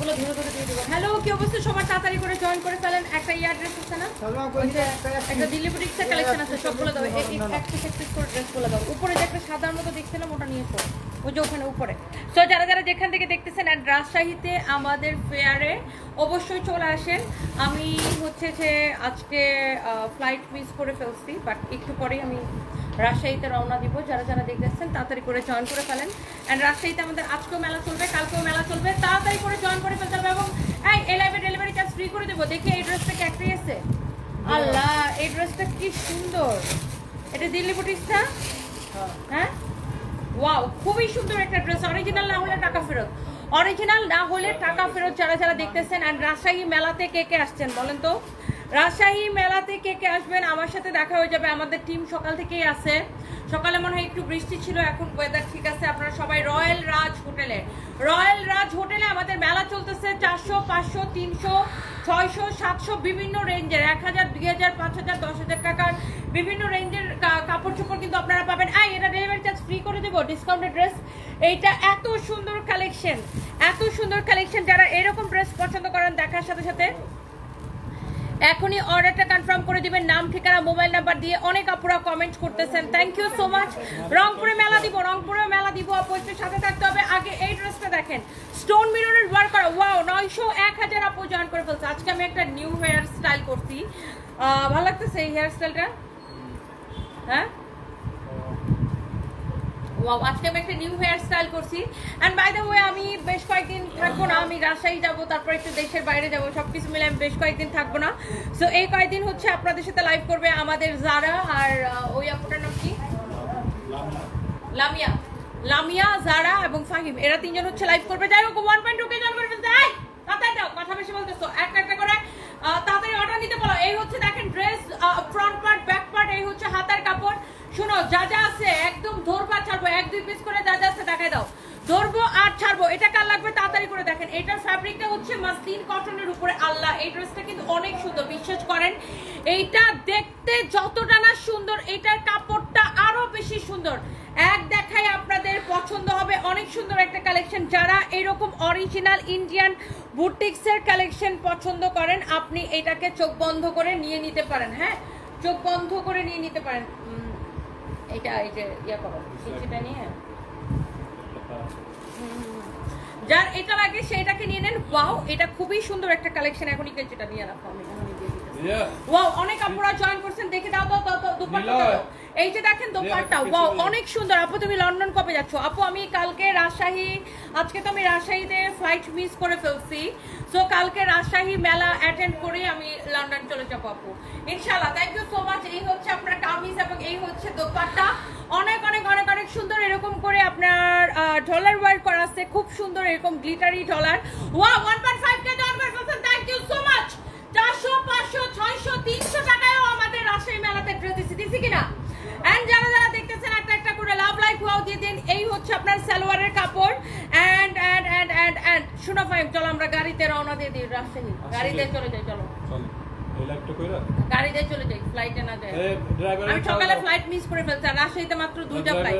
সবগুলো ধরে ধরে দিয়ে দেবো। হ্যালো, কি অবস্থা সবার? তাড়াতাড়ি করে জয়েন করে ফেলেন। একটা অ্যাড্রেস আছে না, একটা দিল্লি বুটিক্সের কালেকশন আছে, সবগুলো দাও। এক পিস করে ড্রেসগুলো দাও। উপরে যে একটা সাদার মতো দেখছিলাম ওটা নিয়েছো, ওই যে ওখানে উপরে। সো যারা যারা যেখান থেকে দেখতেছেন অ্যান্ড রাজশাহীতে আমাদের ফেয়ারে অবশ্যই চলে আসেন। আমি হচ্ছে যে আজকে ফ্লাইট মিস করে ফেলছি, বাট একটু পরেই আমি রাজশাহীতে রওনা দিব। যারা যারা দেখতেছেন তাড়াতাড়ি করে জয়েন করে ফেলেন। অ্যান্ড রাজশাহীতে আমাদের আজকেও মেলা চলবে, কালকেও মেলা চলবে, তাড়াতাড়ি করে জয়েন করে ফেলতে হবে। এবং এই লাইভে ডেলিভারি চার্জ ফ্রি করে দেবো। দেখি এই ড্রেসটা কি একটাই আছে? আল্লাহ, এই ড্রেসটা কি সুন্দর! এটা দিল্লি বুটিক্সটা, হ্যাঁ ওয়াও, খুবই সুন্দর একটা ড্রেস। অরিজিনাল না হলে টাকা ফেরত, অরিজিনাল না হলে টাকা ফেরত। যারা যারা দেখতেছেন অ্যান্ড রাজশাহী মেলাতে কে কে আসছেন বলেন তো? রাজশাহী মেলাতে কে কে আসবেন? আমার সাথে দেখা হয়ে যাবে। আমাদের টিম সকাল থেকেই আছে। সকালে মনে হয় একটু বৃষ্টি ছিল, এখন ওয়েদার ঠিক আছে। আপনারা সবাই রয়্যাল রাজ হোটেলে আমাদের মেলা চলতেছে। 400, 500, 300, 600, 700 বিভিন্ন রেঞ্জের, 1000, 2000, 5000, 10,000 টাকার বিভিন্ন রেঞ্জের কাপড় চোপড় কিন্তু আপনারা পাবেন। এটা ডেলিভারি চার্জ ফ্রি করে দেবো, ডিসকাউন্টেড ড্রেস। এইটা এত সুন্দর কালেকশন। যারা এরকম ড্রেস পছন্দ করেন দেখার সাথে সাথে এখনই অর্ডারটা কনফার্ম করে দিবেন, নাম ঠিকানা মোবাইল নাম্বার দিয়ে। অনেক আপুরা কমেন্ট করতেছেন, থ্যাংক ইউ সো মাচ। রংপুরে মেলা দিব, আপনাদের সাথে থাকতে হবে। আগে এই ড্রেসটা দেখেন, স্টোন মিররের ওয়ার্ক করা, ওয়াও, 900, 1000 আপু জয়েন করে ফেলছে। আজকে আমি একটা নিউ হেয়ার স্টাইল করছি, ভালো লাগতেছে এই হেয়ার স্টাইলটা, হ্যাঁ ওয়াও, আজকে আমি একটা নিউ হেয়ার স্টাইল করছি। এন্ড বাই দ্য ওয়ে আমি বেশ কয়েকদিন থাকবো না, আমি রাজশাহী যাবো, তারপর একটু দেশের বাইরে যাবো, সবকিছু মিলে আমি বেশ কয়েকদিন থাকবো না। সো এই কয়েকদিন হচ্ছে আপনাদের সাথে লাইভ করবে আমাদের জারা আর ওই আপুটার নাম কি, লামিয়া, জারা এবং ফাহিম, এরা তিনজন হচ্ছে লাইভ করবে। যাই হোক 1.2 কে জয়েন করে ফেলতে, তাড়াতাড়ি দাও, কথা বেশি বলতেছো, একটা একটা করে তাড়াতাড়ি অর্ডার নিতে বলো। এই হচ্ছে দেখেন dress, front part, back part, এই হচ্ছে হাতার কাপড়। শুনো, যা যা আছে একদম ধরবো আর ছাড়বো, 1-2 পিস করে যা যা আছে দেখাই দাও, ধরবো আর ছাড়বো। এটা কার লাগবে তাড়াতাড়ি করে দেখেন। এটার ফ্যাব্রিকটা হচ্ছে মাসলিন কটনের উপরে। আল্লাহ, এই ড্রেসটা কিন্তু অনেক সুন্দর, বিশ্বাস করেন। এইটা দেখতে যতটা না সুন্দর, এটার কাপড়টা আরো বেশি সুন্দর। এক দেখাই আপনাদের পছন্দ হবে, অনেক সুন্দর একটা কালেকশন। যারা এরকম অরিজিনাল ইন্ডিয়ান বুটিক্সের কালেকশন পছন্দ করেন, আপনি এটাকে চোখ বন্ধ করে নিয়ে নিতে পারেন। হ্যাঁ, চোখ বন্ধ করে নিয়ে নিতে পারেন। এটা এই যে ইয়া করো, সেটা নিয়ে যার এটা লাগে সেইটাকে নিয়ে নেন। ওয়াও, এটা খুবই সুন্দর একটা কালেকশন। এখনই যেটা নিয়ে রাখো, আমি এখনই দিয়ে দিতেছি। ওয়াও, অনেক আপুরা জয়েন করছেন, দেখে দাও দুপাট্টা দাও। এই যে দেখেন দোপাট্টা, ওয়াও, অনেক সুন্দর। আপু তুমি লন্ডন কবে যাচ্ছ? আপু আমি কালকে রাজশাহী, আজকে তো আমি রাজশাহীতে ফ্লাইট মিস করে ফেলছি। সো কালকে রাজশাহী মেলা অ্যাটেন্ড করে আমি লন্ডন চলে যাবো আপু, ইনশাআল্লাহ। Thank you so much. এই হচ্ছে আপনার কামিজ এবং এই হচ্ছে দোপাট্টা, অনেক অনেক অনেক অনেক সুন্দর। এরকম করে আপনার ডলার ওয়ার্ক করা আছে, খুব সুন্দর, এরকম গ্লিটারি ডলার। ওয়াও, 1.5 কে জয়েন করে ফেলছেন, থ্যাংক ইউ সো মাচ। 400, 500, 600, 300 টাকায়ও আমাদের রাজশাহী মেলাতে ড্রেস দিছি কিনা? এন্ড যারা যারা দেখতেছেন একটা একটা করে লাভ লাইক ওয়াও দিয়ে দিন। এই হচ্ছে আপনার সালোয়ারের কাপড়। এন্ড শুনো ফাইম, চলো আমরা গাড়িতে রওনা দিয়ে দিই রাজশাহী। গাড়িতে চলে যাই, চলো গাড়িতে চলে যাই, ফ্লাইটে না যাই। আমি সকালে ফ্লাইট মিস করে ফেলছি, রাজশাহীতে মাত্র 2টা ফ্লাইট।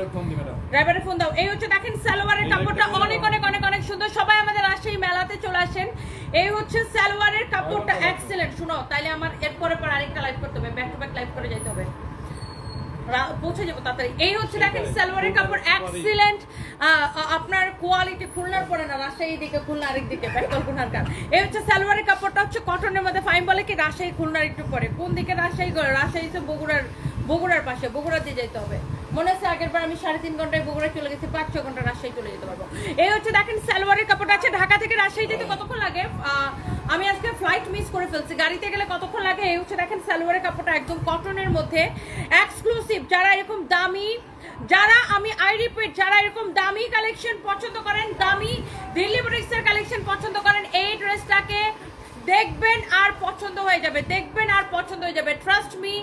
ড্রাইভারের ফোন দাও। এই হচ্ছে দেখেন সালোয়ারের কাপড়টা অনেক অনেক অনেক অনেক সুন্দর। সবাই আমাদের রাজশাহী মেলাতে চলে আসেন। এই হচ্ছে সালোয়ারের কাপড়টা এক্সেলেন্ট। শুনো, তাইলে আমার এরপরে পর আরেকটা লাইভ করতে হবে, ব্যাক টু ব্যাক লাইভ করে যেতে হবে, পৌঁছে যাবো তাড়াতাড়ি। এই হচ্ছে দেখেন সালোয়ারের কাপড় এক্সিলেন্ট, আপনার কোয়ালিটি। খুলনার পরে না, রাজশাহী দিকে, খুলনা আরেক দিকে, বেঙ্গল খুলনার কার। এই হচ্ছে সালোয়ারের কাপড়টা হচ্ছে কটনের মধ্যে। ফাইন বলে কি রাজশাহী খুলনার একটু পরে, কোন দিকে রাজশাহী? রাজশাহী তো বগুড়ার পাশে, বগুড়া দিয়ে যেতে হবে। মনে আছে আগের বার আমি 3.5 ঘন্টায় বগুড়া চলে গেছি, 5-6 ঘন্টা রাজশাহী চলে যেতে পারবো। এই হচ্ছে দেখেন সালোয়ারের কাপড়টা আছে। ঢাকা থেকে রাজশাহী যেতে কতক্ষণ লাগে? আমি আজকে ফ্লাইট মিস করে ফেলছি, গাড়িতে গেলে কতক্ষণ লাগে? এই হচ্ছে দেখেন সালোয়ারের কাপড়টা একদম কটনের মধ্যে, এক্সক্লুসিভ। যারা এরকম দামি, যারা যারা এরকম দামি কালেকশন পছন্দ করেন, দামি দিল্লি বুটিক্সের কালেকশন পছন্দ করেন, এই ড্রেসটাকে দেখবেন আর পছন্দ হয়ে যাবে, দেখবেন আর পছন্দ হয়ে যাবে। ট্রাস্ট মি,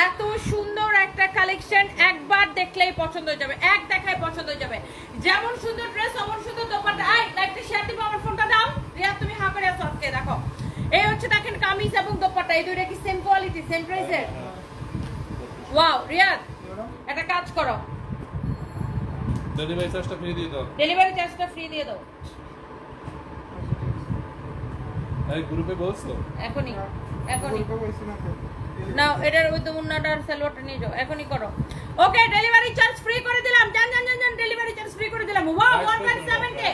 এত সুন্দর একটা কালেকশন একবার দেখলেই পছন্দ হয়ে যাবে, এক দেখায় পছন্দ হয়ে যাবে। যেমন সুন্দর ড্রেস, অমন সুন্দর দোপাট্টা। লাইকটা শেয়ার দিবো, আমার ফোনটা দাও। রিয়াদ তুমি হা করে আসো আজকে, দেখো। এই হচ্ছে দেখেন কামিজ এবং দোপাট্টা, এই দুইটা কি সেম কোয়ালিটি, সেম প্রাইসের? ওয়াও, রিয়াদ একটা কাজ করো, ডেলিভারি চার্জটা ফ্রি দিয়ে দাও। এই গ্রুপে বলছো এখনি নাও এটার ওই তো উন্নাটার সালোয়ারটা নিয়ে যাও এখনি করো ওকে ডেলিভারি চার্জ ফ্রি করে দিলাম জান ডেলিভারি চার্জ ফ্রি করে দিলাম ওয়াও 1.7 কে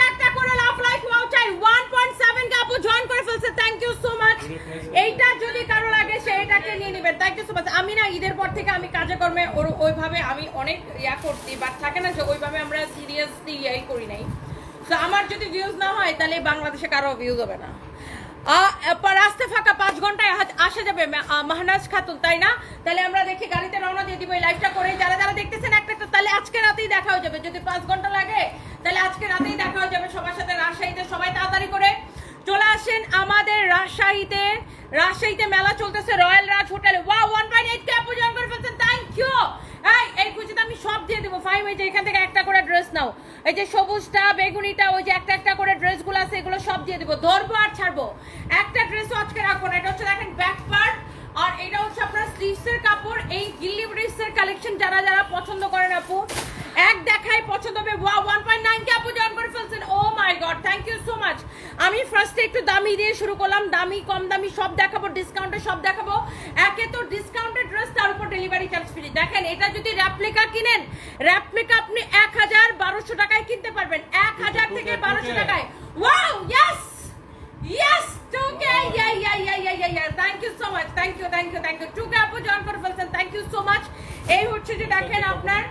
একটা করে লাভ লাইক ওয়াও চাই 1.7 কে আপু জয়েন করে ফেলছে থ্যাংক ইউ সো মাচ এইটা যদি কারো লাগে সে এটাকে নিয়ে নেবেন থ্যাংক ইউ সো মাচ আমি না ঈদের পর থেকে আমি কাজে কর্মে ওইভাবে আমি অনেক ইয়া করছি বাট থাকে না যে ওইভাবে আমরা সিরিয়াসলি ইয়াই করি নাই তো আমার যদি ভিউজ না হয় তাহলে বাংলাদেশে কারো ভিউজ হবে না রাস্তা ফাঁকা 5 ঘন্টায় আসে যাবে মাহনাজ খাতুন তাই না তাহলে আমরা দেখি গাড়িতে রওনা দিয়ে দিব এই লাইভটা করে যারা যারা দেখতেছেন একটা তাহলে আজকে রাতেই দেখা হয়ে যাবে যদি 5 ঘন্টা লাগে তাহলে আজকে রাতেই দেখা হয়ে যাবে সবার সাথে রাজশাহীতে সবাই তাড়াতাড়ি করে চলে আসেন আমাদের রাজশাহীতে মেলা চলতেছে রয়্যাল রাজ হোটেলে ওয়াও 1.8 কে আপু জয়েন করে ফেলছেন থ্যাংক ইউ এই খুঁজিতে আমি সব দিয়ে দেবো ফাইম এই যে এখান থেকে একটা করে ড্রেস নাও এই যে সবুজটা বেগুনিটা ওই যে একটা করে ড্রেসগুলো আছে এগুলো সব দিয়ে দেবো ধরবো আর ছাড়বো একটা ড্রেসও আজকে রাখবো না এটা হচ্ছে দেখেন ব্যাক পার্ট আর এটা হচ্ছে আপনার স্লিভসের কাপড় এই গিল্লি ব্রিজের কালেকশন যারা যারা পছন্দ করেন আপু এক দেখাই পছন্দ হবে ওয়াও 1.9 কে আপু জয়েন করে ফেলছেন oh my god thank you so much আমি ফার্স্টে একটু দামি দিয়ে শুরু করলাম দামি কম দামি সব দেখাবো ডিসকাউন্টে সব দেখাবো একে তো ডিসকাউন্টেড ড্রেস তার উপর ডেলিভারি চার্জ ফ্রি দেখেন এটা যদি রেপ্লিকা কিনেন রেপ্লিকা আপনি 1200 টাকায় কিনতে পারবেন 1000 থেকে 1200 টাকায় wow yes 2K yeah thank you so much thank you 2K আপু জয়েন করে ফেলছেন থ্যাংক ইউ সো মাচ এই হচ্ছে যে দেখেন আপনার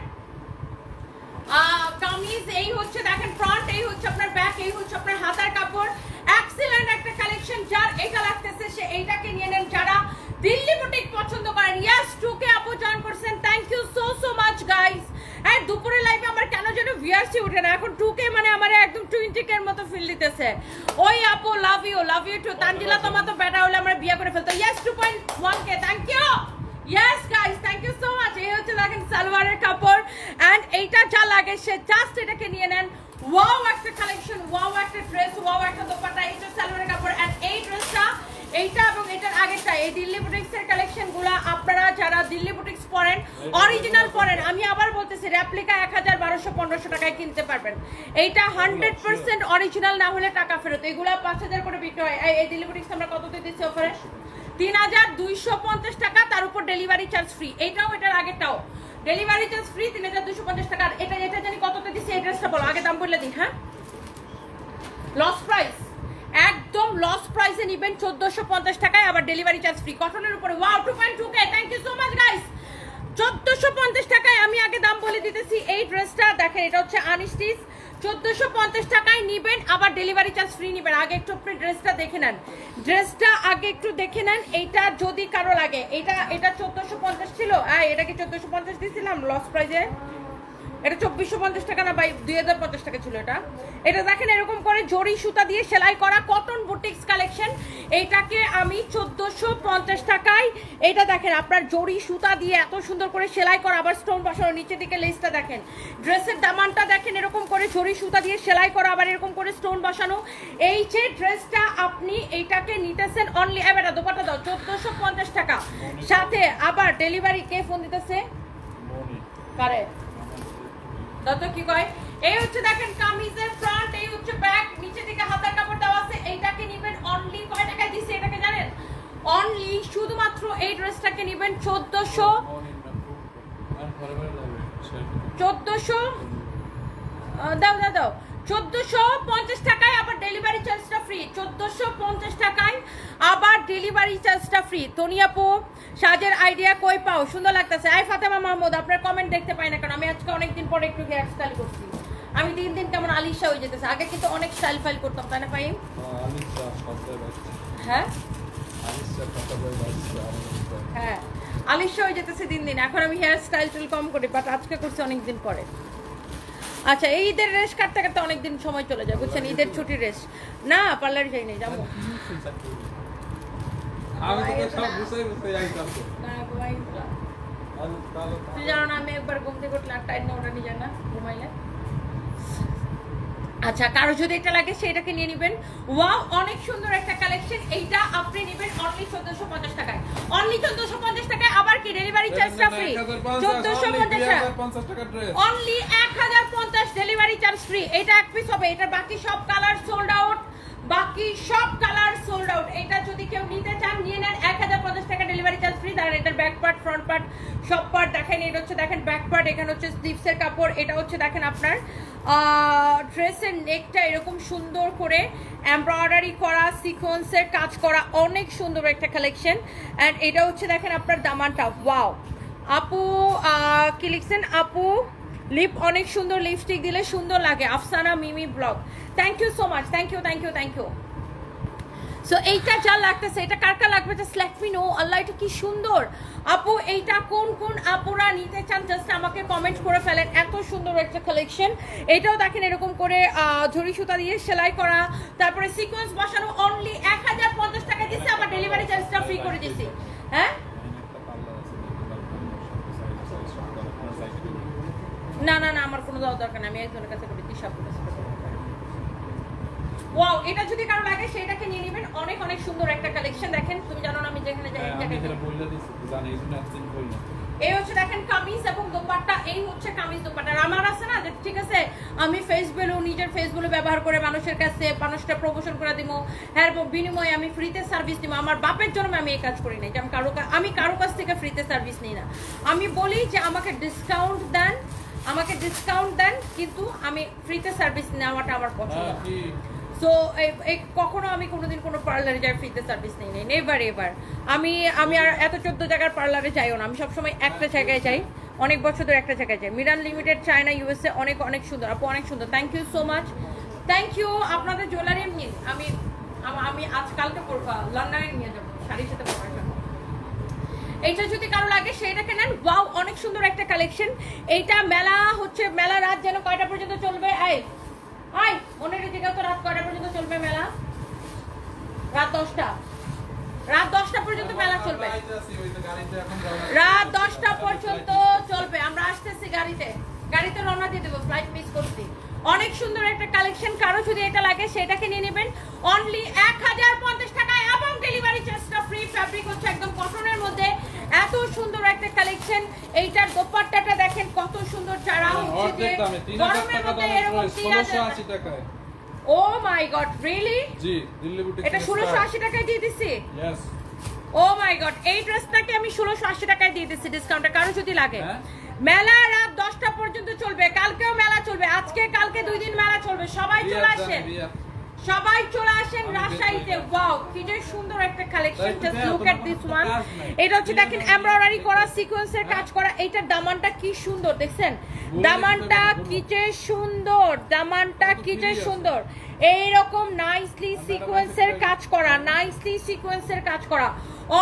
কামিজ এই হচ্ছে দেখেন ফ্রন্ট এই হচ্ছে আপনার ব্যাক এই হচ্ছে আপনার হাতার কাপড় এক্সিলেন্ট একটা কালেকশন যার এটা লাগতেছে সে এইটাকে নিয়ে নেন যারা দিল্লি বুটিক পছন্দ করেন ইয়েস 2K আপু জয়েন করছেন thank you so much guys আর দুপুরে লাইভে আমার কেন যেন ভিউয়ারশিপ উঠে না এখন 2K মানে আমার একদম 20K এর মতো ফিল দিতেছে ওই আপু লাভ ইউ টু তানজিলা তোমার তো বেটা হলে আমরা বিয়ে করে ফেলতো yes 2.1K thank you Yes guys, thank you so much. এই হচ্ছে দেখেন সালোয়ারের কাপড় এন্ড এইটা যা লাগে সে জাস্ট এটাকে নিয়ে নেন ওয়াও একটা কালেকশন ওয়াও একটা ড্রেস ওয়াও একটা দোপাট্টা এইটা সালোয়ারের কাপড় এন্ড এই ড্রেসটা এইটা এবং এটার আগেরটা এই দিল্লি বুটিক্সের কালেকশনগুলো আপনারা যারা দিল্লি বুটিক্স পরেন অরিজিনাল পরেন আমি আবার বলতেছি রেপ্লিকা 1200-1500 টাকায় কিনতে পারবেন এইটা 100% অরিজিনাল না হলে টাকা ফেরত এগুলা 5000 করে বিক্রি হয় এই দিল্লি বুটিক্স আমরা কততে দিচ্ছি অফারে 3250 টাকা তার উপর ডেলিভারি চার্জ ফ্রি এইটাও এটার আগেরটাও ডেলিভারি চার্জ ফ্রি 3250 টাকা এটা জানি কততে দিছি এই ড্রেসটা বলো আগে দাম বলে দিই হ্যাঁ লস প্রাইস একদম লস প্রাইসে নেবেন 1450 টাকায় আবার ডেলিভারি চার্জ ফ্রি কটনের উপরে wow 2.2K thank you so much guys 1450 টাকায় আমি আগে দাম বলে দিতেছি এই ড্রেসটা দেখেন এটা হচ্ছে আনস্টিচ 1450 টাকায় নেবেন আবার ডেলিভারি চার্জ ফ্রি নেবেন আগে একটু আপনি ড্রেসটা দেখে নেন এইটা যদি কারো লাগে এটা 1450 ছিল এটা কি 1450 দিয়েছিলাম লস প্রাইসে এটা 2450 টাকা না ভাই 2050 টাকা ছিল এটা দেখেন এরকম করে জরি সুতা দিয়ে সেলাই করা কটন বুটিক্স কালেকশন এইটাকে আমি 1450 টাকায় এটা দেখেন আপনার জরি সুতা দিয়ে এত সুন্দর করে সেলাই করা আবার স্টোন বসানো নিচের দিকে লেসটা দেখেন ড্রেসের দামানটা দেখেন এরকম করে জরি সুতা দিয়ে সেলাই করা আবার এরকম করে স্টোন বসানো এই যে ড্রেসটা আপনি এইটাকে নিতেছেন অনলি এবারে দোপাট্টা দাও 1450 টাকা সাথে আবার ডেলিভারি কে ফোন দিতেছে কারে দাদা কি কয় এই হচ্ছে দেখেন কামিজের ফ্রন্ট এই হচ্ছে ব্যাক নিচে থেকে হাতার কাপড় দেওয়া আছে এইটাকে নেবেন অনলি কয় টাকায় দিছি এটাকে জানেন অনলি শুধুমাত্র এই ড্রেসটাকে নেবেন 1450 দাও 1450 টাকায় আবার ডেলিভারি চার্জটা ফ্রি 1450 টাকায় আবার ডেলিভারি চার্জটা ফ্রি তনিয়াপু সাজের আইডিয়া কই পাও সুন্দর লাগতেছে আই ফাতেমা মাহমুদ আপনার কমেন্ট দেখতে পাই না কারণ আমি আজকে অনেকদিন পরে একটু হেয়ার স্টাইল করছি আমি দিন কেমন আলিশা হয়ে যেতেছে আগে কিন্তু অনেক স্টাইল ফাইল করতাম তাই না ফাইম হ্যাঁ হ্যাঁ আলিশা হয়ে যেতেছে দিন এখন আমি হেয়ার স্টাইল কম করি বাট আজকে করছি অনেকদিন পরে আচ্ছা এই ঈদের রেস কাটতে কাটতে অনেকদিন সময় চলে যায় বুঝছেন ঈদের ছুটির রেস না পার্লারে যাই নাই যাবো তুই জানো না আমি একবার ঘুম থেকে উঠলে 8টা ওটা নিয়ে যায় না ঘুমাইলে আচ্ছা কারো যদি এটা লাগে সেটাকে নিয়ে নেবেন ওয়াও অনেক সুন্দর একটা কালেকশন এইটা আপনি নেবেন অনলি 1450 টাকায় অনলি 1450 টাকায় আবার কি ডেলিভারি চার্জটা ফ্রি 1450 টাকা অনলি 1050 ডেলিভারি চার্জ ফ্রি এটা এক পিস হবে এটা বাকি সব কালার সোল্ড আউট বাকি সব colour back part front part সব পার্ট দেখেন। এটা হচ্ছে দেখেন ব্যাক পার্ট, এখানে হচ্ছে স্লিভসের কাপড়। এটা হচ্ছে দেখেন আপনার ড্রেসের নেকটা এরকম সুন্দর করে এমব্রয়ডারি করা, সিকোয়েন্সের কাজ করা, অনেক সুন্দর একটা কালেকশন। অ্যান্ড এটা হচ্ছে দেখেন আপনার দামানটা, ওয়াও আপু কি লিখছেন আপু, লিপ অনেক সুন্দর, লিপস্টিক দিলে সুন্দর লাগে। Afsana Mimi blog, thank you so much, thank you thank you thank you. So এইটা যা লাগতেছে, এটা কার কার লাগবে জাস্ট লেট মি নো। আল্লাহ এটা কি সুন্দর আপু, এইটা কোন কোন আপুরা নিতে চান জাস্ট আমাকে কমেন্ট করে ফেলেন। এত সুন্দর একটা কালেকশন। এটাও দেখেন এরকম করে ঝুরি সুতা দিয়ে সেলাই করা, তারপরে সিকোয়েন্স বসানো, অনলি 1050 টাকা দিচ্ছে, আবার ডেলিভারি চার্জটা ফ্রি করে দিছি। হ্যাঁ না না না আমার কোনো দেওয়ার দরকার নেই, আমি একজনের কাছে করে দিই, সব ওয়াও। এটা যদি কারো লাগে সেটাকে নিয়ে নেবেন, অনেক অনেক সুন্দর একটা কালেকশন। দেখেন তুমি জানো না আমি যেখানে যাই এক জায়গায় এই হচ্ছে দেখেন কামিজ এবং দোপাট্টা, এই হচ্ছে কামিজ দোপাট্টা। আমার আছে না যে ঠিক আছে আমি ফেস ভ্যালু, নিজের ফেস ভ্যালু ব্যবহার করে মানুষের কাছে মানুষটা প্রমোশন করে দিব, হ্যাঁ বিনিময়ে আমি ফ্রিতে সার্ভিস দিব। আমার বাপের জন্য আমি এই কাজ করি না, যে আমি কারো কাছ থেকে ফ্রিতে সার্ভিস নিই না। আমি বলি যে আমাকে ডিসকাউন্ট দেন, আমাকে ডিসকাউন্ট দেন, কিন্তু আমি ফ্রিতে সার্ভিস নেওয়াটা আমার পছন্দ না। সো কখনো আমি কোনোদিন কোনো পার্লারে যাই ফ্রিতে সার্ভিস নেই, নেভার এভার। আমি আর এত 14 জায়গার পার্লারে যাইও না, আমি সবসময় একটা জায়গায় যাই, অনেক বছর ধরে একটা জায়গায় যাই। মিরান লিমিটেড, চায়না, ইউএসএ, অনেক অনেক সুন্দর আপু, অনেক সুন্দর, thank you so much, thank you. আপনাদের জুয়েলারি নিন, আমি আজকালকে পড়বো, লন্ডনে নিয়ে যাবো শাড়ির সাথে পরার জন্য। এইটা যদি কারো লাগে সেইটাকে নেন, ওয়াও অনেক সুন্দর একটা কালেকশন। এইটা মেলা হচ্ছে, মেলা রাত যেন কয়টা পর্যন্ত চলবে? মনের দিকে তো রাত কয়টা পর্যন্ত চলবে মেলা? রাত 10টা, রাত 10টা পর্যন্ত মেলা চলবে, রাত 10টা পর্যন্ত চলবে। আমরা আসতেছি গাড়িতে রওনা দিয়ে দেবো, ফ্লাইট মিস করছি। অনেক সুন্দর একটা কালেকশন, কারো যদি এটা লাগে সেটাকে নিয়ে নেবেন, অনলি 1050 টাকায় এবং ডেলিভারি চার্জটা ফ্রি। ফ্যাব্রিক হচ্ছে একদম কটনের মধ্যে, এত সুন্দর একটা কালেকশন। এইটার দোপাট্টাটা দেখেন কত সুন্দর, চারা হচ্ছে যে গরমের মধ্যে এরকম 1680 টাকায়। ও my god, really? G, Delhi boutique এটা 1680 টাকায় দিয়ে দিছি। यस, ও মাই গড, এই ড্রেসটাকে আমি 1680 টাকায় দিয়ে দিছি ডিসকাউন্টে। কারো যদি লাগে, মেলা রাত 10টা পর্যন্ত চলবে, কালকেও মেলা চলবে, আজকে কালকে 2 দিন মেলা চলবে। সবাই চলে আসেন, সবাই চলে আসেন রাজশাহীতে। ওয়াও কি যে সুন্দর একটা collection, just look at this one. এটা হচ্ছে দেখেন এমব্রয়ডারি করা, সিকোয়েন্সের কাজ করা। এইটা দামানটা কি সুন্দর দেখছেন, দামানটা কি যে সুন্দর, দামানটা কি যে সুন্দর। এইরকম নাইসলি সিকোয়েন্সের কাজ করা, নাইসলি সিকোয়েন্সের কাজ করা,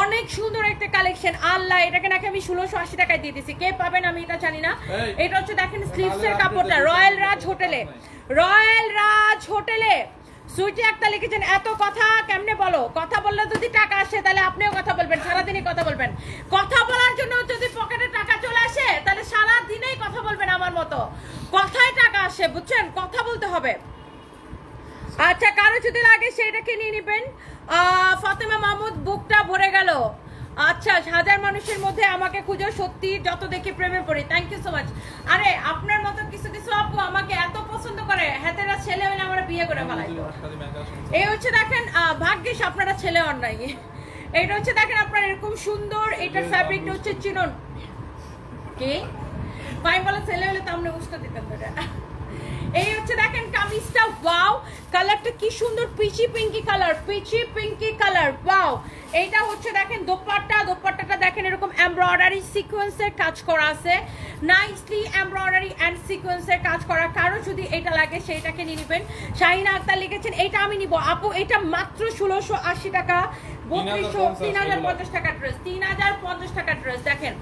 অনেক সুন্দর একটা কালেকশন। আল্লাহ, এটাকে নাকি আমি 1680 টাকায় দিয়ে দিছি, কে পাবেন আমি এটা জানি না। এটা হচ্ছে দেখেন স্লিভসের কাপড়টা, রয়্যাল রাজ হোটেলে, রয়্যাল রাজ হোটেলে সুইটি একটা লিখেছেন, এত কথা কেমনে বলো? কথা বললে যদি টাকা আসে তাহলে আপনিও কথা বলবেন, সারাদিনই কথা বলবেন। কথা বলার জন্য যদি পকেটে টাকা চলে আসে তাহলে সারাদিনেই কথা বলবেন আমার মতো। কথায় টাকা আসে, বুঝছেন, কথা বলতে হবে। আচ্ছা, কারো যদি লাগে সেটাকে নিয়ে নেবেন। ফাতেমা মাহমুদ, বুকটা ভরে গেল। আচ্ছা, 1000 মানুষের মধ্যে আমাকে খুঁজো, সত্যি যত দেখি প্রেমে পড়ি। Thank you so much. আরে আপনার মতো কিছু কিছু আপু আমাকে এত পছন্দ করে, হাতেরা ছেলে হলে আমরা বিয়ে করে ফেলাইতো। এই হচ্ছে দেখেন, ভাগ্যিস আপনারা ছেলে হন নাই। এইটা হচ্ছে দেখেন আপনার এরকম সুন্দর, এটার ফ্যাব্রিকটা হচ্ছে চিনন কি ভাই বলে, ছেলে হলে তো আমরা বুঝতে দিতাম। এই হচ্ছে দেখেন কামিজটা, ওয়াও কালারটা কি সুন্দর, peachy pinky colour, peachy pinky colour, wow. এইটা হচ্ছে দেখেন দোপাট্টা, দোপাট্টাটা দেখেন এরকম এমব্রয়ডারি সিকোয়েন্সের কাজ করা আছে, নাইসলি এমব্রয়ডারি এন্ড সিকোয়েন্সের কাজ করা। কারো যদি এটা লাগে সেইটাকে নিয়ে নেবেন। শাহিনা আক্তার লিখেছেন এইটা আমি নিব আপু, এটা মাত্র 1680 টাকা, 3050 টাকা ড্রেস, 3050 টাকা ড্রেস। দেখেন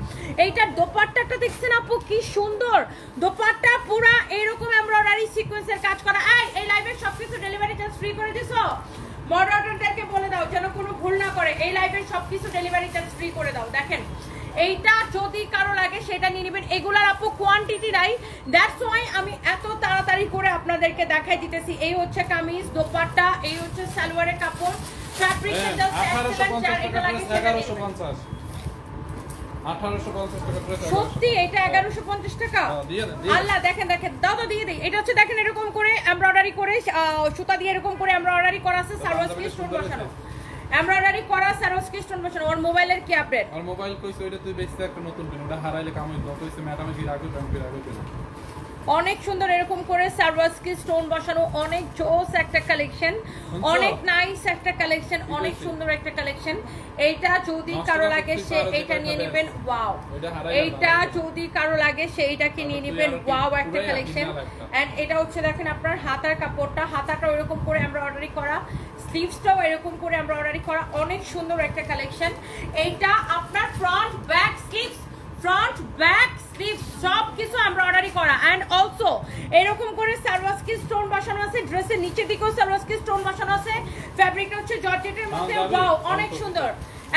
এইটার দোপাট্টাটা দেখছেন আপু কি সুন্দর, দোপাট্টা পুরা এরকম এমব্রয়ডারি সিকোয়েন্সের কাজ করা। এই লাইভের সবকিছু ডেলিভারি চার্জ ফ্রি করে দিছো, মডারেটরদেরকে বলে দাও যেন কোনো ভুল না করে, এই লাইভের সবকিছু ডেলিভারি চার্জ ফ্রি করে দাও। দেখেন এইটা যদি কারো লাগে সেটা নিয়ে নেবেন। এগুলার আপু কোয়ান্টিটি নাই, দ্যাটস ওয়াই আমি এত তাড়াতাড়ি করে আপনাদেরকে দেখাই দিতেছি। এই হচ্ছে কামিজ, দোপাট্টা, এই হচ্ছে সালোয়ারের কাপড়, ফ্যাব্রিক জাস্ট এক্সেলেন্ট। এটা লাগে 1150, 1850 টাকা ড্রেস, সত্যি এটা 1150 টাকা। আল্লাহ, দেখেন দেখেন, দাও দিয়ে দেই। এটা হচ্ছে দেখেন এরকম করে এমব্রয়ডারি করে সুতা দিয়ে এরকম করে এমব্রয়ডারি করা আছে, সালোয়ার স্লিভ স্টোন বসানো। এমব্রয়ডারি করা সারোস্কি স্টোন বসানো। ওর মোবাইলের কি আপডেট? আর মোবাইল কইছে ওইটা তুই বেচতে একটা নতুন কিন, ওটা হারাইলে কাম হইতো, কইছে ম্যাডাম কি রাখো তুমি রাখো কেন। অনেক সুন্দর এরকম করে সারোস্কি স্টোন বসানো, অনেক জোস একটা কালেকশন, অনেক নাইস একটা কালেকশন, অনেক সুন্দর একটা কালেকশন। এইটা যদি কারো লাগে সে এইটা নিয়ে নেবেন, ওয়াও। এইটা যদি কারো লাগে সে এইটাকে নিয়ে নেবেন, ওয়াও একটা কালেকশন। এন্ড এটা হচ্ছে দেখেন আপনার হাতার কাপড়টা, হাতাটা এরকম করে এমব্রয়ডারি করা, স্লিভসটাও এরকম করে এমব্রয়ডারি করা, অনেক সুন্দর একটা কালেকশন। এইটা আপনার front back sleeves, front back sleeves সব কিছু এমব্রয়ডারি করা। এন্ড অলসো এরকম করে সারোয়াস্কি স্টোন বসানো আছে, ড্রেসের নিচের দিকেও সারোয়াস্কি স্টোন বসানো আছে। ফ্যাব্রিকটা হচ্ছে জর্জেটের মধ্যে, ওয়াও অনেক সুন্দর।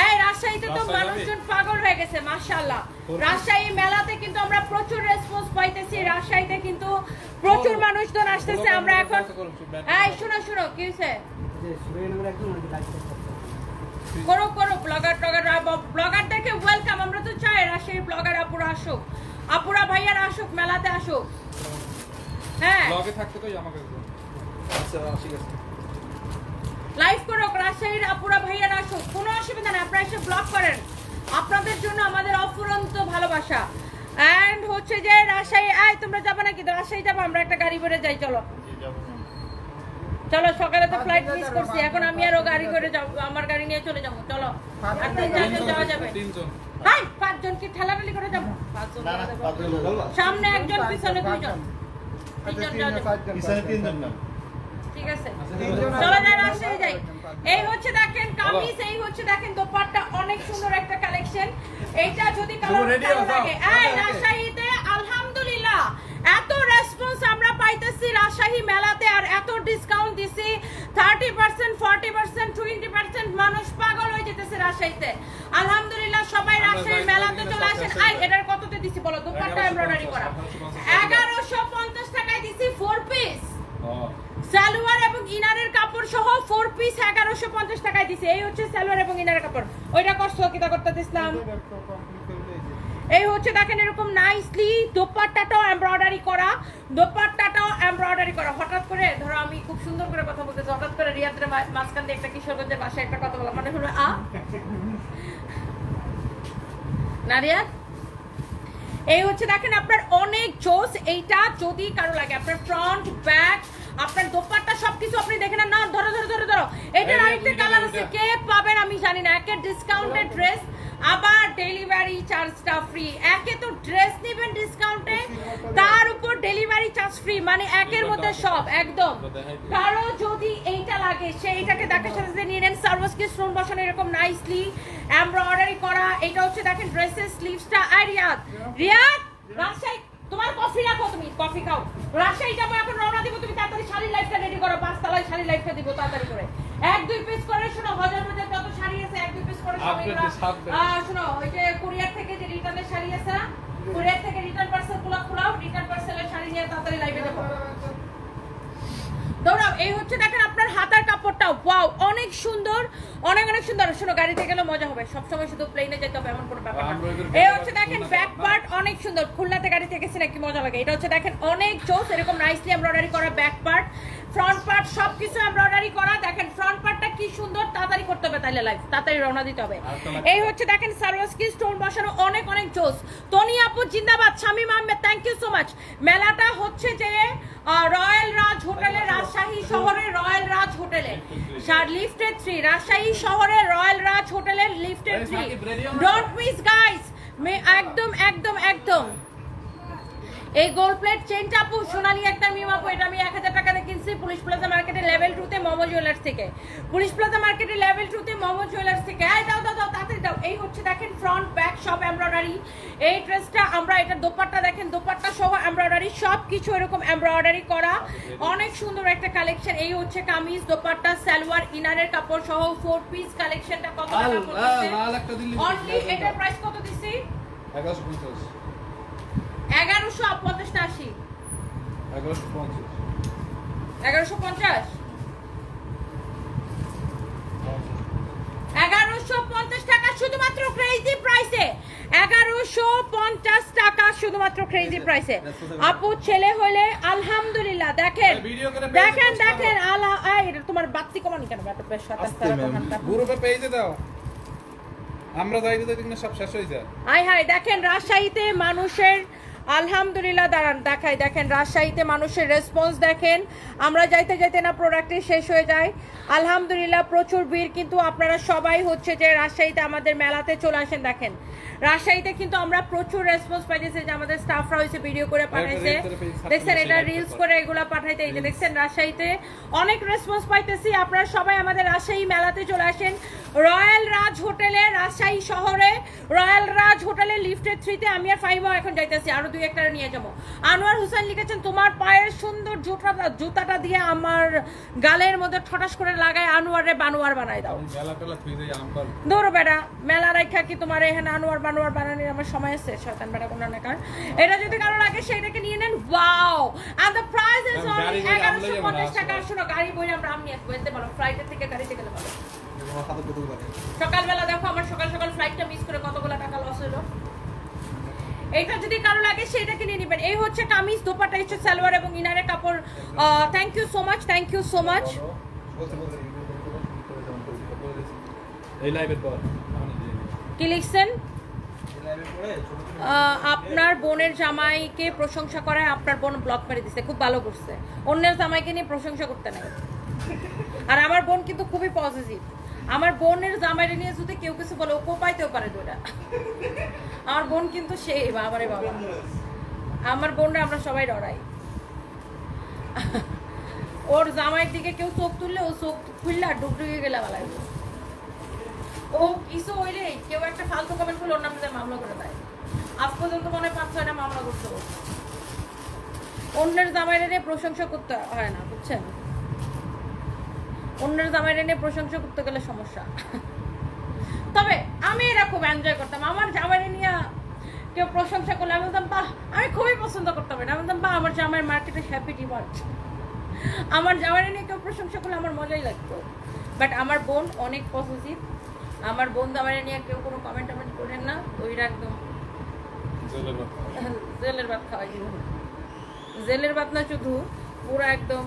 এই রাজশাহীতে তো মানুষজন পাগল হয়ে গেছে মাশাআল্লাহ। রাজশাহী মেলাতে কিন্তু আমরা প্রচুর রেসপন্স পাইতেছি, রাজশাহীতে কিন্তু প্রচুর মানুষজন আসতেছে। আমরা এখন এই শোনো শোনো কি হইছে, করো করো ব্লগার টগার ব্লগারদেরকে ওয়েলকাম। আমরা তো চাই রাজশাহীর ব্লগার আপুরা আসুক, আপুরা ভাইয়ারা আসুক, মেলাতে আসুক। হ্যাঁ ব্লগে থাকতে কই আমাকে আচ্ছা ঠিক আছে লাইভ করো, রাজশাহীর আপুরা ভাইয়ারা আসুক, কোনো অসুবিধা নেই। আপনারা এসে ব্লগ করেন, আপনাদের জন্য আমাদের অফুরন্ত ভালোবাসা। এন্ড হচ্ছে যে রাজশাহী আয়, তোমরা যাবে নাকি? রাজশাহী যাবো আমরা, একটা গাড়ি করে যাই, চলো চলো। সকালে তো ফ্লাইট মিস করছি, এখন আমি আরো গাড়ি করে যাবো, আমার গাড়ি নিয়ে চলে যাবো, চলো। আর 3-4 যাওয়া যাবে, 5 জন কি ঠেলাঠেলি করে যাবো? 5 জন সামনে একজন, পিছনে 2 জন, 3 জন যাওয়া যাবে, পিছনে 3 জন না, ঠিক আছে চলো যাই, রাজশাহী যাই। এই হচ্ছে দেখেন কামিজ, এই হচ্ছে দেখেন দোপাট্টা, অনেক সুন্দর একটা কালেকশন। এইটা যদি কারো লাগে, এই রাজশাহীতে আলহামদুলিল্লাহ এত রেসপন্স আমরা পাইতেছি রাজশাহী মেলাতে, আর এত ডিসকাউন্ট দিছি 30%, 40%, 20%, মানুষ পাগল হয়ে যেতেছে রাজশাহীতে। আলহামদুলিল্লাহ সবাই রাজশাহী মেলাতে চলে আসেন। আই এটার কততে দিছি বলো? দোপাট্টা এমব্রয়ডারি করা 1150 টাকায় দিছি 4 পিস সালোয়ার এবং ইনারের কাপড় সহ 4 পিস 1150 টাকায় দিছি। এই হচ্ছে সালোয়ার এবং ইনারের কাপড়, ওইটা করছো কিটা করতে দিছিলাম। এই হচ্ছে দেখেন এরকম নাইসলি দোপাট্টাটাও এমব্রয়ডারি করা, দোপাট্টাটাও এমব্রয়ডারি করা। হঠাৎ করে ধরো আমি খুব সুন্দর করে কথা বলতেছি, হঠাৎ করে রিয়াদের মাঝখান দিয়ে একটা কিশোরগঞ্জের বাসায় একটা কথা বলা, মানে হলো না রিয়াদ। এই হচ্ছে দেখেন আপনার অনেক জোস। এইটা যদি কারো লাগে, আপনার ফ্রন্ট ব্যাক আপনার দোপাট্টা সবকিছু আপনি দেখেন না। ধরো ধরো ধরো ধরো, এটার আরেকটা কালার আছে, কে পাবেন আমি জানি না। একে ডিসকাউন্টেড ড্রেস, আবার ডেলিভারি চার্জটা ফ্রি। একে তো ড্রেস নেবেন ডিসকাউন্টে, তার উপর ডেলিভারি চার্জ ফ্রি, মানে একের মধ্যে সব একদম। কারো যদি এইটা লাগে সে এইটাকে দেখার সাথে নিয়ে নেন। সারোস্কি স্টোন বসানো এরকম নাইসলি এমব্রয়ডারি করা। এটা হচ্ছে দেখেন ড্রেসের স্লিভসটা। আর রিয়াদ রিয়াদ রাজশাহী তোমার কফি রাখো, তুমি কফি খাও। রাজশাহী যাবো এখন, রওনা দিব, তুমি তাড়াতাড়ি শাড়ির লাইফটা রেডি করো, 5 তলায় শাড়ির লাইফটা দিব তাড়াতাড়ি করে। 1-2 পিস করে শোনো, হাজার হাজার যত শাড়ি আছে 1-2 পিস করে শোনো। ওই যে কুরিয়ার থেকে যে রিটার্নের শাড়ি আছে, কুরিয়ার থেকে রিটার্ন পার্সেল গুলো খোলাও, রিটার্ন পার্সেলের শাড়ি নিয়ে তাড়াতাড়ি লাইভে যাবো, দৌড়াও। এই হচ্ছে দেখেন আপনার হাতার কাপড়টা, ওয়াও অনেক সুন্দর, অনেক অনেক সুন্দর। শোনো গাড়িতে গেলে মজা হবে, সবসময় শুধু প্লেনে যেতে হবে এমন কোনো ব্যাপার না। এই হচ্ছে দেখেন ব্যাক পার্ট অনেক সুন্দর, খুলনাতে গাড়িতে গেছি নাকি মজা লাগে। এটা হচ্ছে দেখেন অনেক জোস, এরকম নাইসলি এমব্রয়ডারি করা ব্যাক পার্ট, ফ্রন্ট পার্ট সবকিছু এমব্রয়ডারি করা। দেখেন ফ্রন্ট পার্টটা কি সুন্দর, তাড়াতাড়ি করতে হবে তাইলে লাইভ, তাড়াতাড়ি রওনা দিতে হবে। এই হচ্ছে দেখেন সারোস্কি স্টোন বসানো, অনেক অনেক জোস। তনি আপু জিন্দাবাদ, Shamim Ahmed thank you so much. মেলাটা হচ্ছে যে রয়্যাল রাজ হোটেলে, রাজশাহী শহরের রয়্যাল রাজ হোটেলে, লিফটেড 3, রাজশাহী শহরের রয়্যাল রাজ হোটেলের লিফটেড 3। ডোন্ট মিস গাইস, একদম একদম একদম। এই গোল্ড প্লেট চেনটা আপু সোনালী একটা মিম আপু, এটা আমি 1000 টাকা দিয়ে কিনছি পুলিশ প্লাজা মার্কেটে লেভেল 2 তে মোমো জুয়েলার্স থেকে, পুলিশ প্লাজা মার্কেটে লেভেল 2 তে মোমো জুয়েলার্স থেকে। এই দাও দাও দাও তাড়াতাড়ি দাও। এই হচ্ছে দেখেন ফ্রন্ট ব্যাক সব এমব্রয়ডারি। এই ড্রেসটা আমরা, এটা দোপাট্টা দেখেন, দোপাট্টা সহ এমব্রয়ডারি, সব কিছু এরকম এমব্রয়ডারি করা, অনেক সুন্দর একটা কালেকশন। এই হচ্ছে কামিজ, দোপাট্টা, সালোয়ার, ইনারের কাপড় সহ 4 পিস কালেকশনটা কত টাকা পড়ছে? অনলি এটার প্রাইস কত দিছি? 1150 1150 না 80? 1150 1150 টাকা শুধুমাত্র ক্রেজি প্রাইসে, 1150 টাকা। কাজ শুধুমাত্র ক্রেজি প্রাইসে। আপু ছেলে হলে আলহামদুলিল্লাহ দেখেন দেখেন দেখেন আল্লাহ এটা তোমার বাতি কমানি কেন এত বেশ গ্রুপে পেজে দাও আমরা যাইতে যাইতে কিনা সব শেষ হয়ে যায়। হাই হাই দেখেন রাজশাহীতে মানুষের আলহামদুলিল্লাহ দাঁড়ান দেখাই দেখেন রাজশাহীতে মানুষের রেসপন্স দেখেন আমরা যাইতে যাইতে না প্রোডাক্টে শেষ হয়ে যায় আলহামদুলিল্লাহ প্রচুর ভিড় কিন্তু আপনারা সবাই হচ্ছে যে রাজশাহীতে আমাদের মেলাতে চলে আসেন দেখেন রাজশাহীতে কিন্তু আমরা প্রচুর রেসপন্স পাইতেছি যে আমাদের স্টাফরা হয়েছে ভিডিও করে পাঠাইছে দেখছেন এটা রিলস করে এগুলো পাঠাইতে এই যে দেখছেন রাজশাহীতে অনেক রেসপন্স পাইতেছি আপনারা সবাই আমাদের রাজশাহী মেলাতে চলে আসেন রয়্যাল রাজ হোটেলে রাজশাহী শহরে রয়্যাল রাজ হোটেলে লিফটের 3 তে আমি আর ফাইমও এখন যাইতেছি আরো দুই একটা নিয়ে যাবো আনোয়ার হোসেন লিখেছেন তোমার পায়ের সুন্দর জুতাটা দিয়ে আমার গালের মধ্যে ঠটাস করে লাগায় আনোয়ারে বানোয়ার বানাই দাও ধরো বেটা মেলা রাখা কি তোমার এখানে আনোয়ার বানোয়ার বানানোর আমার সময় আছে শয়তান বেটা কোন না কার এটা যদি কারো লাগে সেটাকে নিয়ে নেন wow and the price is only 1150 টাকা শুনো গাড়ি বই আমরা আমি আসবো এতে ভালো ফ্লাইটের থেকে গাড়িতে গেলে ভালো সকালবেলা দেখো আমার সকাল সকাল ফ্লাইটটা মিস করে কতগুলো টাকা লস হলো এইটা যদি কারো লাগে সেটাকে নিয়ে নেবেন এই হচ্ছে কামিজ দোপাট্টা হচ্ছে সালোয়ার এবং ইনারের কাপড় থ্যাংক ইউ সো মাচ এই লাইভের পর কি লিখছেন আপনার বোনের জামাইকে প্রশংসা করায় আপনার বোন ব্লক করে দিচ্ছে খুব ভালো করছে অন্যের জামাইকে নিয়ে প্রশংসা করতে নাই আর আমার বোন কিন্তু খুবই পজিটিভ আমার বোনের জামাইরে নিয়ে যদি কেউ কিছু বলে ও কোপাইতেও পারে দুটা আমার বোন কিন্তু সেই বাবারে বাবা আমার বোনরা আমরা সবাই ডরাই ওর জামাইয়ের দিকে কেউ চোখ তুললে ও চোখ খুললে আর ডুবডুবে গেলে বালাই ও কিছু হইলে কেউ একটা ফালতু কমেন্ট করলে ওর নামে মামলা করে দেয় আজ পর্যন্ত মনে হয় 5-6টা মামলা করতে অন্যের জামাইরে নিয়ে প্রশংসা করতে হয় না বুঝছেন অন্যের জামাইরে নিয়ে প্রশংসা করতে গেলে সমস্যা তবে আমি এটা খুব এনজয় করতাম আমার জামাইরে নিয়ে কেউ প্রশংসা করলে আমি বলতাম বাহ আমি খুবই পছন্দ করতাম এটা আমি বলতাম বাহ আমার জামাইয়ের মার্কেটে হ্যাপি ডিমান্ড আমার জামাইরে নিয়ে কেউ প্রশংসা করলে আমার মজাই লাগতো বাট আমার বোন অনেক পজিটিভ আমার বোন জামাইরে নিয়ে কেউ কোনো কমেন্ট করেন না ওইটা একদম জেলের ভাত খাওয়াই জেলের ভাত না শুধু পুরো একদম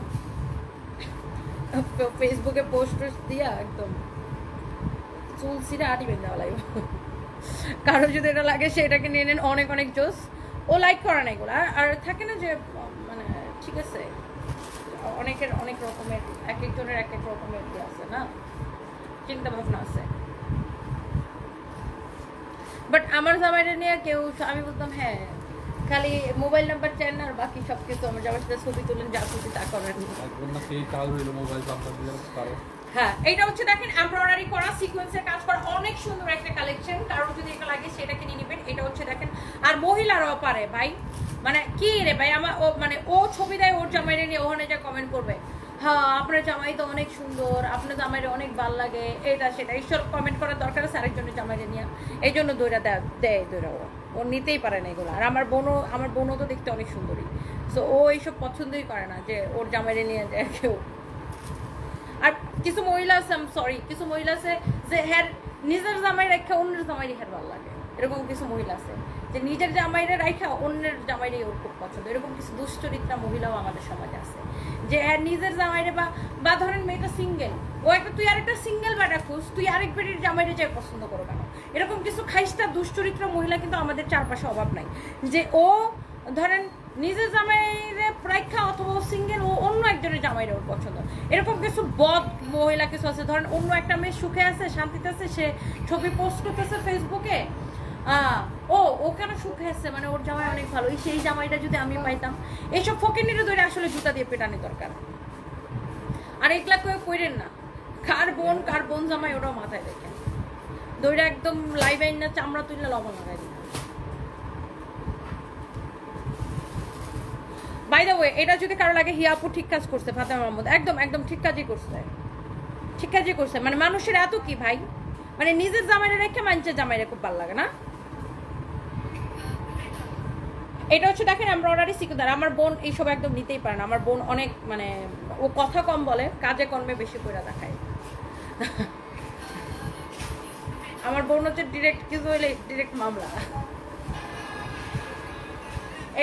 ফেসবুকে পোস্ট দিয়া একদম চুল ছিঁড়ে আটি বেঁধে দেওয়া লাগবে কারো যদি এটা লাগে সেটাকে নিয়ে নেন অনেক অনেক জোস ও লাইক করে না এগুলো আর থাকে না যে মানে ঠিক আছে অনেকের অনেক রকমের এক একজনের এক এক রকমের কি আছে না চিন্তা ভাবনা আছে বাট আমার জামাইটা নিয়ে কেউ আমি বলতাম হ্যাঁ খালি মোবাইল নাম্বার চান না আর বাকি সব কিছু আমার জামাইয়ের সাথে ছবি তুলেন যা খুশি তা করেন হ্যাঁ এইটা হচ্ছে দেখেন এমব্রয়ডারি করা সিকোয়েন্সের কাজ করা অনেক সুন্দর একটা কালেকশন কারণ যদি এটা লাগে সেটাকে নিয়ে নেবেন এটা হচ্ছে দেখেন আর মহিলারাও পারে ভাই মানে কি রে ভাই আমার ও মানে ও ছবি দেয় ওর জামাইরে নিয়ে ওখানে যা কমেন্ট করবে হ্যাঁ আপনার জামাই তো অনেক সুন্দর আপনার জামাইরে অনেক ভালো লাগে এটা সেটা এইসব কমেন্ট করার দরকার আছে আরেকজনের জামাইরে নিয়ে এই জন্য দৌড়া দেয় দৌড়া ও নিতেই পারে না এগুলো আর আমার বোনও তো দেখতে অনেক সুন্দরী সো ও এইসব পছন্দই করে না যে ওর জামাইরে নিয়ে যায় কেউ আর কিছু মহিলা আছে সরি কিছু মহিলা আছে যে হ্যাঁ নিজের জামাই রাখা অন্যের জামাই রেখার ভালো লাগে এরকম কিছু মহিলা আছে যে নিজের জামাইরে রাখা অন্যের জামাইরে ওর খুব পছন্দ এরকম কিছু দুশ্চরিত্রা মহিলাও আমাদের সমাজে আছে যে হ্যাঁ নিজের জামাইরে বা ধরেন মেয়েটা সিঙ্গেল ও একটা তুই আরেকটা সিঙ্গেল বেটা খুঁজ তুই আরেক বেটির জামাইরে যাই পছন্দ করো কেন এরকম কিছু খাইস্টা দুশ্চরিত্র মহিলা কিন্তু আমাদের চারপাশে অভাব নাই যে ও ধরেন নিজের জামাইরে প্রেক্ষা অথবা সিঙ্গেল ও অন্য একজনের জামাইরে ওর পছন্দ এরকম কিছু বদ মহিলা কিছু আছে ধরেন অন্য একটা মেয়ে সুখে আছে শান্তিতে আছে সে ছবি পোস্ট করতেছে ফেসবুকে ও কেন সুখে আছে মানে ওর জামাই অনেক ভালো সেই জামাইটা যদি আমি পাইতাম এইসব ফকিনিরে ধরে আসলে জুতা দিয়ে পেটানি দরকার আর এগুলা কেউ কইরেন না কার বোন জামাই ওরাও মাথায় দেখেন দইটা একদম লাইভ আইন না চামড়া তুললে লবণ লাগাই দিন বাই দ্য ওয়ে এটা যদি কারো লাগে হিয়াপু ঠিক কাজ করছে ফাতেমা মাহমুদ একদম ঠিক কাজই করছে মানে মানুষের এত কি ভাই মানে নিজের জামাইরে রেখে মানুষের জামাইরে খুব ভালো লাগে না এটা হচ্ছে দেখেন এমব্রয়ডারি সিকুদার আমার বোন এইসব একদম নিতেই পারে না আমার বোন অনেক মানে ও কথা কম বলে কাজে কর্মে বেশি করে দেখায় আমার বোন হচ্ছে ডিরেক্ট কিছু হইলে ডিরেক্ট মামলা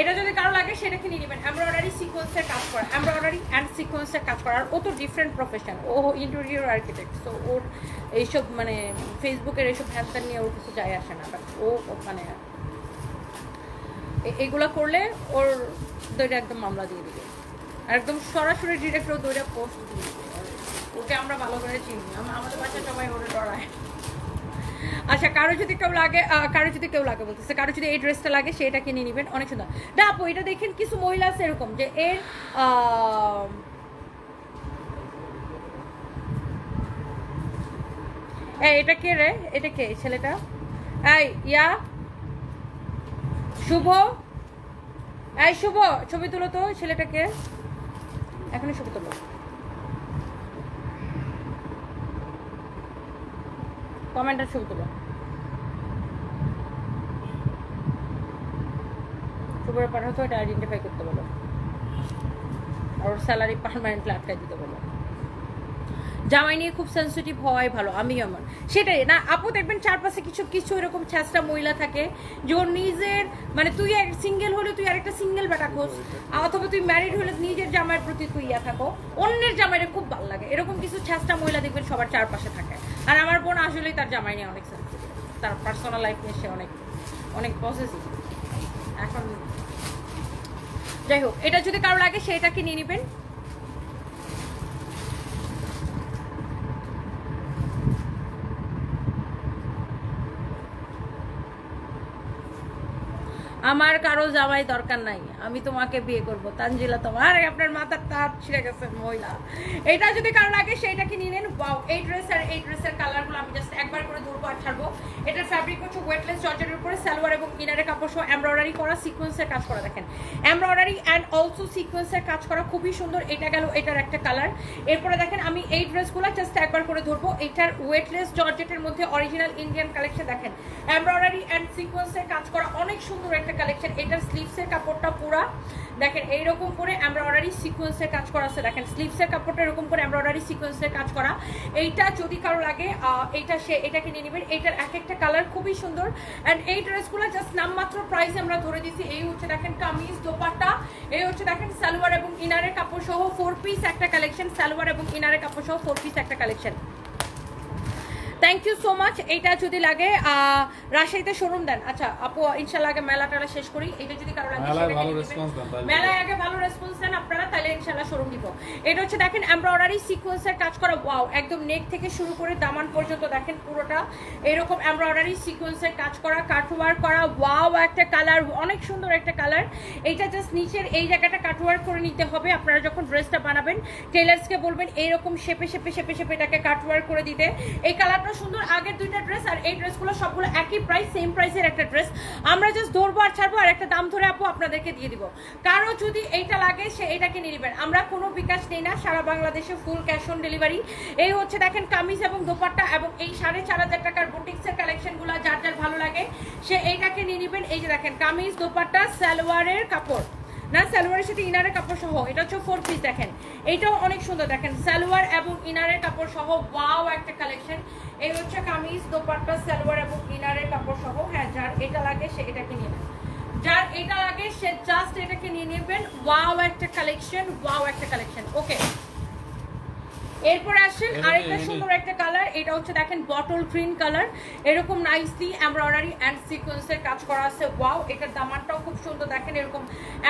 এটা যদি কারো লাগে সেটাকে নিয়ে নেবেন। এমব্রয়ডারি সিকোয়েন্সের কাজ করা, এমব্রয়ডারি অ্যান্ড সিকোয়েন্সের কাজ করা। আর ও তো ডিফারেন্ট প্রফেশন, ও ইন্টেরিয়র আর্কিটেক্ট, তো ওর এইসব মানে ফেসবুকের এইসব হ্যান্ডত্যান নিয়ে ওর কিছু যায় আসে না, বাট ও মানে এগুলো করলে ওর দইটা একদম মামলা দিয়ে দিবে, আর একদম সরাসরি ডিরেক্ট ও দইটা পোস্ট দিয়ে দিবে। ওকে আমরা ভালো করে চিনি, আমাদের বাসায় সবাই ওরে ডরায়। আচ্ছা, কারো যদি কেউ লাগে বলতেছে, কারো যদি এই ড্রেসটা লাগে সেটা কিনে নেবেন, অনেক সুন্দর। না আপু, এটা দেখেন কিছু মহিলা আছে এরকম যে এর এটা কে রে, এটা কে ছেলেটা? এই ইয়া শুভ, এই শুভ ছবি তুলো তো, ছেলেটাকে এখনই ছবি তুলো। কমেন্টার ছবি তুলো, শুভর পাঠাতে ওটা আইডেন্টিফাই করতে বলো, আর ওর স্যালারি পার্মানেন্টলি আটকাই দিতে বলো। জামাই নিয়ে খুব সেন্সিটিভ হওয়াই ভালো, আমি আমার সেটাই না আপু। দেখবেন চারপাশে কিছু কিছু এরকম ছ্যাঁচটা মহিলা থাকে যে ওর নিজের মানে তুই এক সিঙ্গেল হলে তুই আরেকটা সিঙ্গেল বেটা খোঁজ, অথবা তুই ম্যারিড হলে নিজের জামাইয়ের প্রতি তুই ইয়া থাকো, অন্যের জামাইরে খুব ভালো লাগে। এরকম কিছু ছ্যাঁচটা মহিলা দেখবেন সবার চারপাশে থাকে। আর আমার বোন আসলেই তার জামাই নিয়ে অনেক সেন্সিটিভ, তার পার্সোনাল লাইফ নিয়ে সে অনেক অনেক পসেসিভ। এখন যাই হোক, এটা যদি কারো লাগে সেটাকে নিয়ে নেবেন। আমার কারো জামাই দরকার নাই, আমি তোমাকে বিয়ে করবো। তানজিলা তোমার আপনার মাথার তার ছিঁড়ে গেছে মহিলা। এটা যদি কারো লাগে সেইটাকে নিয়ে নেন। ওয়াও, এই ড্রেস আর এই ড্রেসের কালারগুলো আমি জাস্ট একবার করে ধরবো আর ছাড়বো। এটার ফ্যাব্রিক হচ্ছে ওয়েটলেস জর্জেটের উপরে সালোয়ার এবং ইনারের কাপড় সহ এমব্রয়ডারি করা সিকোয়েন্সের কাজ করা। দেখেন এমব্রয়ডারি অ্যান্ড অলসো সিকোয়েন্সের কাজ করা, খুবই সুন্দর। এটা গেল এটার একটা কালার। এরপরে দেখেন আমি এই ড্রেসগুলো জাস্ট একবার করে ধরবো। এটার ওয়েটলেস জর্জেটের মধ্যে অরিজিনাল ইন্ডিয়ান কালেকশন। দেখেন এমব্রয়ডারি অ্যান্ড সিকোয়েন্সের কাজ করা, অনেক সুন্দর একটা কালেকশন। এটার স্লিভসের কাপড়টা পুরা দেখেন এইরকম করে এমব্রয়ডারি সিকোয়েন্সের কাজ করা আছে। দেখেন স্লিভসের কাপড়টা এরকম করে এমব্রয়ডারি সিকোয়েন্সের কাজ করা। এইটা যদি কারো লাগে এইটা এটাকে নিয়ে নেবেন। এইটার এক একটা কালার খুবই সুন্দর। অ্যান্ড এই ড্রেসগুলো জাস্ট নামমাত্র প্রাইস আমরা ধরে দিচ্ছি। এই হচ্ছে দেখেন কামিজ দোপাট্টা, এই হচ্ছে দেখেন সালোয়ার এবং ইনারের কাপড় সহ 4 পিস একটা কালেকশন, সালোয়ার এবং ইনারের কাপড় সহ 4 পিস একটা collection. Thank you so much. এইটা যদি লাগে রাজশাহীতে শোরুম দেন। আচ্টা আপু ইনশাআল্লাহ আগে মেলাটা শেষ করি। এটা যদি কারো লাগে মেলায় আগে ভালো রেসপন্স দেন আপনারা, তাহলে ইনশাআল্লাহ শোরুম দিব। এটা হচ্ছে দেখেন এমব্রয়ডারি সিকোয়েন্সের কাজ করা। ওয়াও, একদম নেক থেকে শুরু করে দামান পর্যন্ত দেখেন পুরোটা এরকম এমব্রয়ডারি সিকোয়েন্সের কাজ করা, কাটওয়ার্ক করা। ওয়াও, একটা কালার, অনেক সুন্দর একটা কালার। এইটা জাস্ট নিচের এই জায়গাটা কাটওয়ার্ক করে নিতে হবে। আপনারা যখন ড্রেসটা বানাবেন টেলার্সকে বলবেন এইরকম শেপে শেপে শেপে শেপে এটাকে কাটওয়ার্ক করে দিতে। এই কালারটা সুন্দর। আগের দুইটা ড্রেস আর এই ড্রেসগুলো সবগুলো একই প্রাইস, সেম প্রাইসের একটা ড্রেস। আমরা জাস্ট ধরবো আর ছাড়বো আর একটা দাম ধরে আপু আপনাদেরকে দিয়ে দিব। কারো যদি এইটা লাগে সে এটাকে নিয়ে নেবেন। আমরা কোনো বিকাশ নেই না, সারা বাংলাদেশে ফুল ক্যাশ অন ডেলিভারি। এই হচ্ছে দেখেন কামিজ এবং দোপাট্টা এবং এই 4,500 টাকার বুটিক্সের কালেকশনগুলো যার যার ভালো লাগে সে এইটাকে নিয়ে নেবেন। এই যে দেখেন কামিজ দোপাট্টা সালোয়ারের কাপড় না, সালোয়ারের সাথে ইনারের কাপড় সহ। এটা হচ্ছে 4 পিস। দেখেন এইটাও অনেক সুন্দর। দেখেন সালোয়ার এবং ইনারের কাপড় সহ। ওয়াও, একটা কালেকশন। এই হচ্ছে কামিজ দোপাট্টা সালোয়ার এবং ইনারের কাপড় সহ। হ্যাঁ, যার এটা লাগে সে এটাকে নিয়ে নেবেন, যার এটা লাগে সে জাস্ট এটাকে নিয়ে নেবেন। ওয়াও, একটা কালেকশন, ওয়াও একটা কালেকশন। ওকে, এরপরে আসেন আরেকটা সুন্দর একটা কালার। এটা হচ্ছে দেখেন বটল গ্রিন কালার, এরকম নাইসলি এমব্রয়ডারি অ্যান্ড সিকোয়েন্সের কাজ করা আছে। ওয়াও, এটার দামানটাও খুব সুন্দর। দেখেন এরকম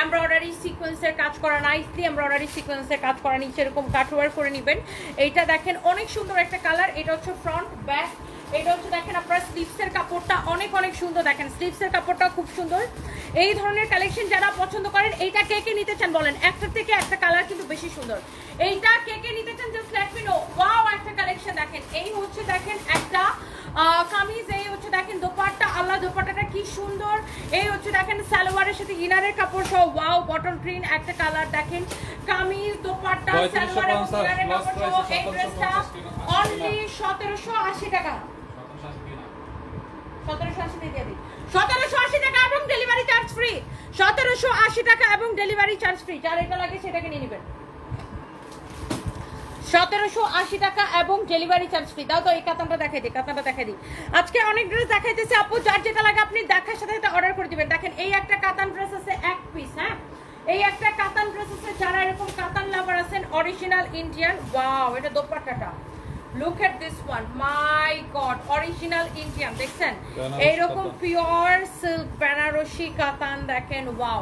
এমব্রয়ডারি সিকোয়েন্সের কাজ করা, নাইসলি এমব্রয়ডারি সিকোয়েন্সের কাজ করা, নিচে এরকম কাটওয়ার্ক করে নেবেন। এইটা দেখেন অনেক সুন্দর একটা কালার। এটা হচ্ছে ফ্রন্ট ব্যাক। এটা হচ্ছে দেখেন আপনার স্লিভসের কাপড়টা অনেক অনেক সুন্দর। দেখেন স্লিভসের কাপড়টা খুব সুন্দর। এই ধরনের কালেকশন যারা পছন্দ করেন, এইটা কে কে নিতে চান বলেন? একটা থেকে একটা কালার কিন্তু বেশি সুন্দর। এইটা কে কে নিতে চান just let me no. Wow, একটা কালেকশন। দেখেন এই হচ্ছে দেখেন একটা কামিজ, এই হচ্ছে দেখেন দোপাট্টা। আল্লাহ, দোপাট্টাটা কি সুন্দর। এই হচ্ছে দেখেন সালোয়ারের সাথে ইনারের কাপড় সহ। ওয়াও, বটল গ্রিন একটা কালার। দেখেন কামিজ দোপাট্টা সালোয়ার এবং ইনারের কাপড় সহ এই ড্রেসটা অনলি 1780 টাকা। 1780 দিয়ে দিই, 1780 টাকা এবং ডেলিভারি চার্জ ফ্রি। 1780 টাকা এবং ডেলিভারি চার্জ ফ্রি। যার এটা লাগে সেটাকে নিয়ে নেবেন। 1780 টাকা এবং ডেলিভারি চার্জ ফ্রি। দাও তো এই কাতানটা দেখাই দিই, কাতানটা দেখাই দিই। আজকে অনেক ড্রেস দেখাইতেছে আপু, যার যেটা লাগে আপনি দেখার সাথে সাথে অর্ডার করে দিবেন। দেখেন এই একটা কাতান ড্রেস আছে এক পিস, হ্যাঁ এই একটা কাতান ড্রেস আছে, যারা এরকম কাতান লাভার আছেন অরিজিনাল ইন্ডিয়ান। ওয়াও, এটা দোপাট্টাটা look at this one, my god, original Indian দেখছেন, এইরকম পিওর সিল্ক বেনারসি কাতান দেখেন। ওয়াও,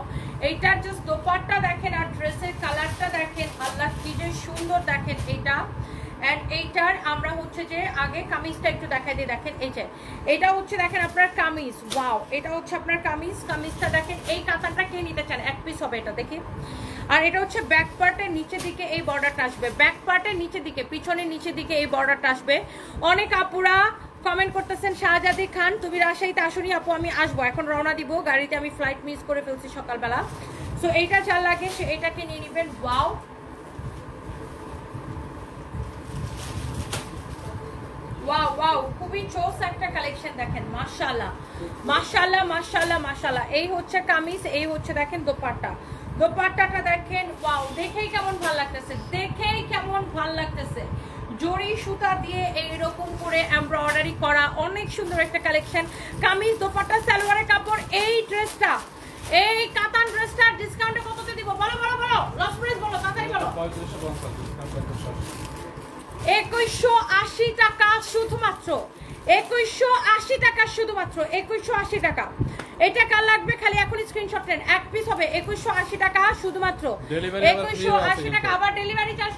এইটার জাস্ট দোপাট্টা দেখেন আর ড্রেসের কালারটা দেখেন, আল্লাহ কি যে সুন্দর দেখেন এইটা। এন্ড এইটার আমরা হচ্ছে যে আগে কামিজটা একটু দেখাই দিই। দেখেন এই যে এটা হচ্ছে দেখেন আপনার কামিজ। ওয়াও, এটা হচ্ছে আপনার কামিজ, কামিজটা দেখেন। এই কাতানটা কে নিতে চান, এক পিস হবে এটা দেখি। আর এটা হচ্ছে ব্যাক পার্টের নিচের দিকে এই বর্ডারটা আসবে, ব্যাক পার্টের নিচের দিকে, পিছনের নিচের দিকে এই বর্ডারটা আসবে। অনেক আপুরা কমেন্ট করতেছেন শাহজাদি খান তুমি রাজশাহীতে আসুনি আপু, আমি আসবো, এখন রওনা দিব, গাড়িতে আমি ফ্লাইট মিস করে ফেলছি সকালবেলা। সো এইটা যার লাগে সে এটাকে নিয়ে নেবেন। ওয়াও, ওয়াও ওয়াও, খুবই চোস একটা কালেকশন দেখেন, মাশাআল্লাহ মাশাআল্লাহ মাশাআল্লাহ মাশাআল্লাহ। এই হচ্ছে কামিজ, এই হচ্ছে দেখেন দোপাট্টা, দোপাট্টাটা দেখেন। ওয়াও, দেখেই কেমন ভালো লাগতেছে, দেখেই কেমন ভালো লাগতেছে। জরি সুতা দিয়ে এইরকম করে এমব্রয়ডারি করা অনেক সুন্দর একটা কালেকশন। কামিজ দোপাট্টা সালোয়ারের কাপড়। এই ড্রেসটা, এই কাতান ড্রেসটা ডিসকাউন্টে কততে দিব বলো বলো বলো, লস প্রাইস বলো, তাড়াতাড়ি বলো। 2180 টাকা শুধুমাত্র, 2180 টাকা শুধুমাত্র, 2180 টাকা। এটা কার লাগবে খালি এখন স্ক্রিনশট নেন, এক পিস হবে 2180 টাকা শুধুমাত্র, 2180 টাকা। আবার ডেলিভারি চার্জ